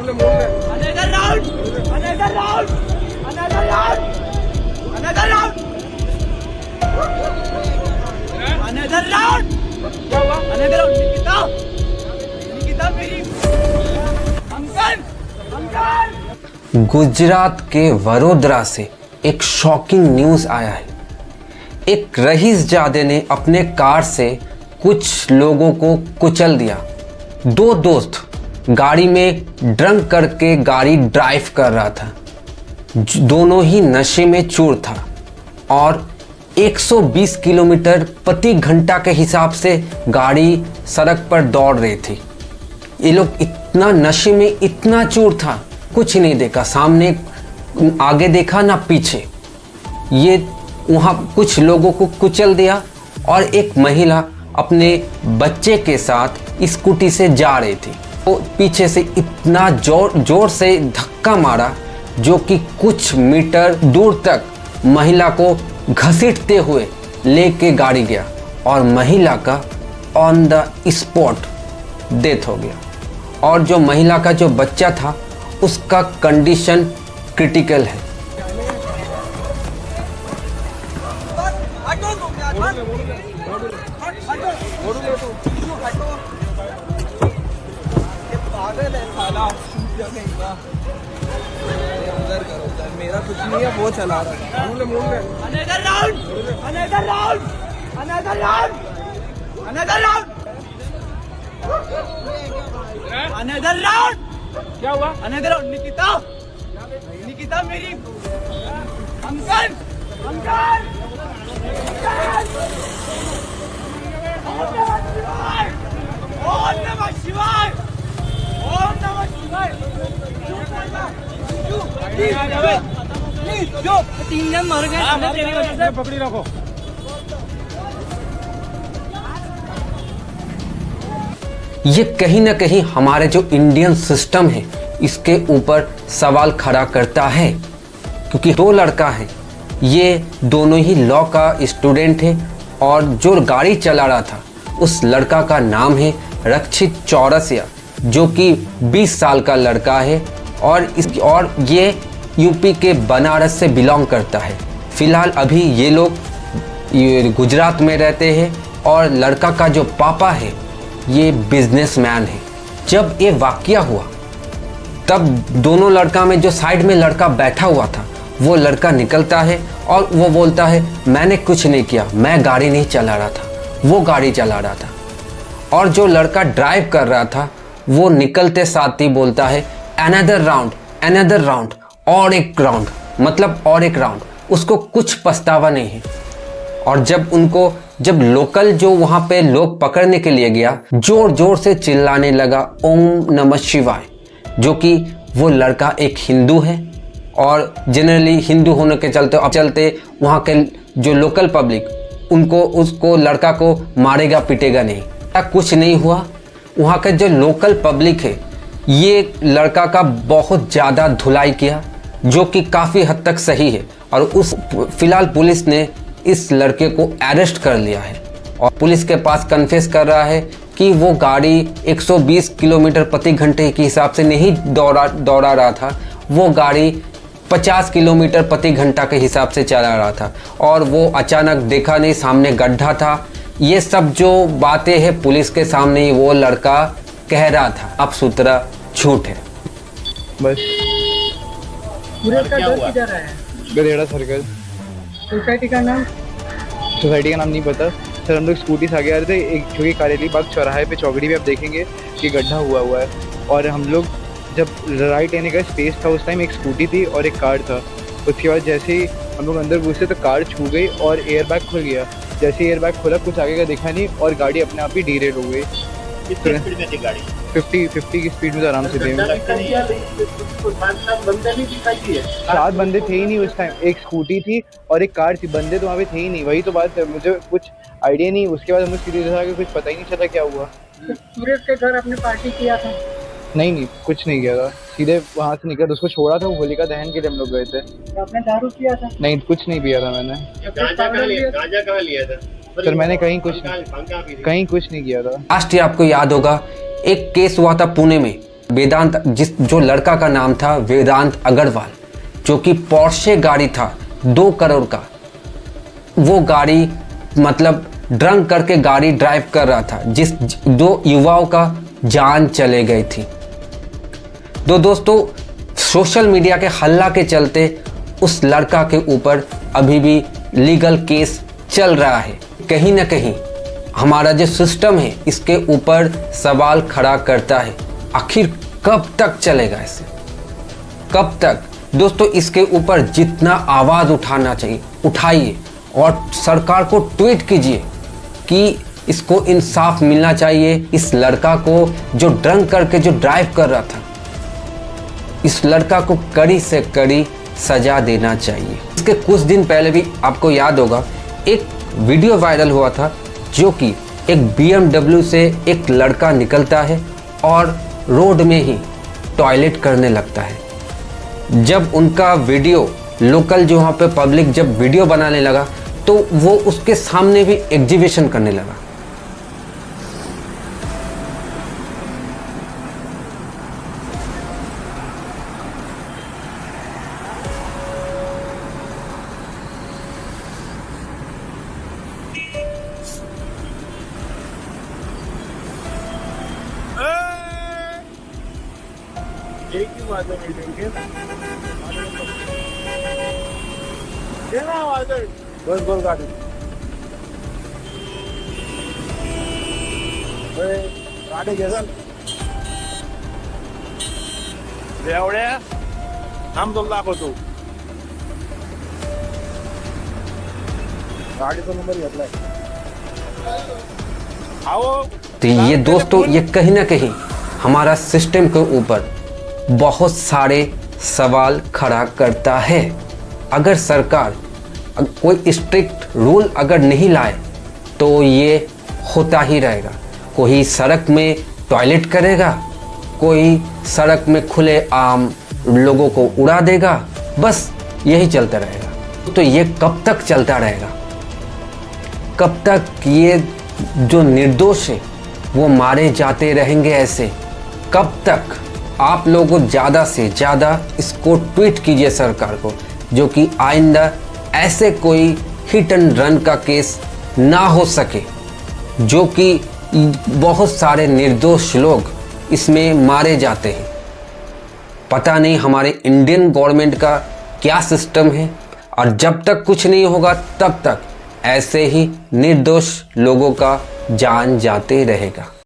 Another round! Another round! Another round! Another round! Another round! Another round! Nikita! Nikita मेरी uncle! Uncle! Gujarat के वडोदरा से एक shocking news आया है। एक रईसजादे ने अपने कार से कुछ लोगों को कुचल दिया। दो दोस्त गाड़ी में ड्रंक करके गाड़ी ड्राइव कर रहा था। दोनों ही नशे में चूर था और 120 किलोमीटर प्रति घंटा के हिसाब से गाड़ी सड़क पर दौड़ रही थी। ये लोग इतना नशे में इतना चूर था, कुछ नहीं देखा, सामने आगे देखा ना पीछे। ये वहाँ कुछ लोगों को कुचल दिया और एक महिला अपने बच्चे के साथ स्कूटी से जा रही थी। वो पीछे से इतना जोर से धक्का मारा जो कि कुछ मीटर दूर तक महिला को घसीटते हुए लेके गाड़ी गया और महिला का ऑन द स्पॉट डेथ हो गया। और जो महिला का जो बच्चा था उसका कंडीशन क्रिटिकल है। मेरा कुछ नहीं है, वो चला रहा है। Another round! Another round! Another round! Another round! Another round! क्या हुआ? Another round! निकिता! निकिता मेरी अंकल! अंकल! ओम नमः शिवाय! ओम नमः शिवाय! जो 3 जन मर गए तेरी वजह से। पकड़ी रखो। ये कहीं ना कहीं हमारे जो इंडियन सिस्टम है इसके ऊपर सवाल खड़ा करता है, क्योंकि दो लड़का है, ये दोनों ही लॉ का स्टूडेंट है और जो गाड़ी चला रहा था उस लड़का का नाम है रक्षित चौरसिया, जो कि 20 साल का लड़का है और ये यूपी के बनारस से बिलोंग करता है। फिलहाल अभी ये लोग गुजरात में रहते हैं और लड़का का जो पापा है ये बिजनेसमैन है। जब ये वाकया हुआ तब दोनों लड़का में जो साइड में लड़का बैठा हुआ था वो लड़का निकलता है और वो बोलता है मैंने कुछ नहीं किया, मैं गाड़ी नहीं चला रहा था, वो गाड़ी चला रहा था। और जो लड़का ड्राइव कर रहा था वो निकलते साथ ही बोलता है अनदर राउंड, अनदर राउंड, और एक राउंड, मतलब और एक राउंड। उसको कुछ पछतावा नहीं है। और जब लोकल जो वहाँ पे लोग पकड़ने के लिए गया, जोर जोर से चिल्लाने लगा ओम नमः शिवाय, जो कि वो लड़का एक हिंदू है और जनरली हिंदू होने के चलते वहाँ के जो लोकल पब्लिक उसको लड़का को मारेगा पीटेगा नहीं। कुछ नहीं हुआ। वहाँ का जो लोकल पब्लिक है ये लड़का का बहुत ज़्यादा धुलाई किया, जो कि काफ़ी हद तक सही है। और फिलहाल पुलिस ने इस लड़के को अरेस्ट कर लिया है और पुलिस के पास कन्फेस कर रहा है कि वो गाड़ी 120 किलोमीटर प्रति घंटे के हिसाब से नहीं दौड़ा रहा था, वो गाड़ी 50 किलोमीटर प्रति घंटा के हिसाब से चला रहा था और वो अचानक देखा नहीं, सामने गड्ढा था। ये सब जो बातें हैं पुलिस के सामने ही वो लड़का कह रहा था, अब सूत्रा झूठ है। बस पूरे का घर किधर है? गधेड़ा सर्कल। सोसाइटी का नाम नहीं पता सर। हम लोग स्कूटी से आगे आ रहे थे, एक क्योंकि कारेली बाग चौराहे पे चौकड़ी पे आप देखेंगे कि गड्ढा हुआ है और हम लोग जब राइट लेने का स्पेस था उस टाइम एक स्कूटी थी और एक कार था। उसके बाद जैसे ही हम लोग अंदर घुसे तो कार छू गई और एयर बैग खुल गया। जैसे एयर बैग खुला कुछ आगे का दिखा नहीं और गाड़ी अपने आप ही डीरेल हो गई। 50 की स्पीड में तो आराम से थे। 7 बंदे थे ही नहीं उस टाइम, एक स्कूटी थी और एक कार थी, बंदे तो वहाँ पे थे ही नहीं। वही तो बात है, मुझे कुछ आइडिया नहीं। उसके बाद हमें सीधे देखा कि कुछ पता ही नहीं चला क्या हुआ। सूरज के घर अपने पार्टी किया था? नहीं कुछ नहीं किया था, सीधे वहाँ से निकला, उसको छोड़ा था, वो होलिका दहन के लिए हम लोग गए थे। तो आपने दारू पिया था? नहीं कुछ नहीं पिया था मैंने। गांजा कहाँ लिया था? सर मैंने कहीं कुछ नहीं किया था। लास्ट ईयर आपको याद होगा एक केस हुआ था पुणे में वेदांत, जो लड़का का नाम था वेदांत अग्रवाल, जो कि पोर्शे गाड़ी था 2 करोड़ का, वो गाड़ी मतलब ड्रंक करके गाड़ी ड्राइव कर रहा था, जिस 2 युवाओं का जान चले गई थी। तो दोस्तों, सोशल मीडिया के हल्ला के चलते उस लड़का के ऊपर अभी भी लीगल केस चल रहा है। कहीं ना कहीं हमारा जो सिस्टम है इसके ऊपर सवाल खड़ा करता है, आखिर कब तक चलेगा ऐसे, कब तक। दोस्तों, इसके ऊपर जितना आवाज़ उठाना चाहिए उठाइए और सरकार को ट्वीट कीजिए कि इसको इंसाफ मिलना चाहिए। इस लड़का को जो ड्रंक करके जो ड्राइव कर रहा था, इस लड़का को कड़ी से कड़ी सजा देना चाहिए। इसके कुछ दिन पहले भी आपको याद होगा एक वीडियो वायरल हुआ था, जो कि एक BMW से एक लड़का निकलता है और रोड में ही टॉयलेट करने लगता है। जब उनका वीडियो लोकल जो वहाँ पे पब्लिक जब वीडियो बनाने लगा तो वो उसके सामने भी एग्जीबिशन करने लगा। एक ही बात है मीटिंग के देना वादळ बस बोल गाडी गाडी घेसाल एवढ्या थांब तुला दाखवतो गाडीचा नंबर घेतलाय आओ। तो ये दोस्तों, ये कहीं ना कहीं हमारा सिस्टम के ऊपर बहुत सारे सवाल खड़ा करता है। अगर सरकार कोई स्ट्रिक्ट रूल अगर नहीं लाए तो ये होता ही रहेगा। कोई सड़क में टॉयलेट करेगा, कोई सड़क में खुले आम लोगों को उड़ा देगा, बस यही चलता रहेगा। तो ये कब तक चलता रहेगा? कब तक ये जो निर्दोष है वो मारे जाते रहेंगे ऐसे? कब तक? आप लोगों ज़्यादा से ज़्यादा इसको ट्वीट कीजिए सरकार को, जो कि आइंदा ऐसे कोई हिट एंड रन का केस ना हो सके, जो कि बहुत सारे निर्दोष लोग इसमें मारे जाते हैं। पता नहीं हमारे इंडियन गवर्नमेंट का क्या सिस्टम है, और जब तक कुछ नहीं होगा तब तक ऐसे ही निर्दोष लोगों का जान जाते रहेगा।